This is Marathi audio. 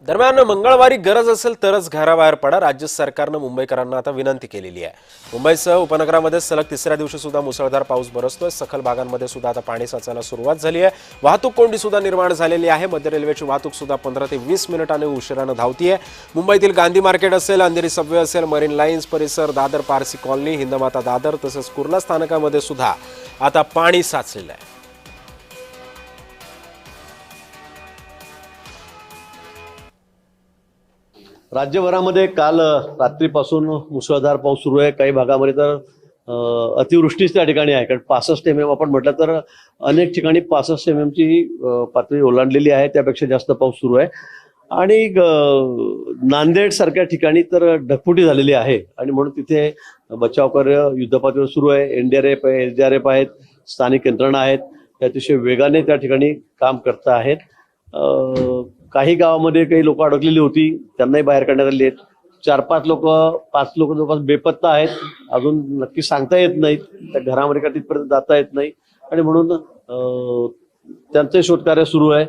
दरम्यान मंगळवारी गरज असेल तरच घराबाहेर पडा, राज्य सरकारनं मुंबईकरांना आता विनंती केलेली आहे। मुंबईसह उपनगरामध्ये सलग तिसऱ्या दिवशी सुद्धा मुसळधार पाऊस बरसतोय। सखल भागांमध्ये सुद्धा आता पाणी साचायला सुरुवात झाली आहे। वाहतूक कोंडी सुद्धा निर्माण झालेली आहे। मध्य रेल्वेची वाहतूक सुद्धा 15 ते 20 मिनिटांनी उशिराने धावतीये। मुंबईतील गांधी मार्केट असेल, अंधेरी सबवे असेल, मरीन लाईन्स परिसर, दादर पारसी कॉलनी, हिंदमाता दादर तसंच कुर्ला स्थानकामध्ये सुद्धा आता पाणी साचलेलं आहे। राज्यभरामध्ये काल रात्रीपासून मुसळधार पाऊस सुरू आहे। काही भागामध्ये तर अतिवृष्टीच त्या ठिकाणी आहे, कारण 65 mm आपण म्हटलं तर अनेक ठिकाणी 65 mm ची पातळी ओलांडलेली आहे। त्यापेक्षा जास्त पाऊस सुरू आहे आणि नांदेड सारख्या ठिकाणी तर ढगफुटी झालेली आहे आणि म्हणून तिथे बचाव कार्य युद्धपातळीवर सुरू आहे। NDRF आहे, SDRF आहेत, स्थानिक यंत्रणा आहेत, ते अतिशय वेगाने त्या ठिकाणी काम करत आहेत। काही गावामध्ये काही लोक अडकलेली होती, त्यांनाही बाहेर काढण्यात आले आहेत। 4-5 लोक 5 लोक जवळपास बेपत्ता आहेत, अजून नक्की सांगता येत नाहीत, त्या घरामध्ये का तिथपर्यंत जाता येत नाही आणि म्हणून त्यांचे शोधकार्य सुरू आहे।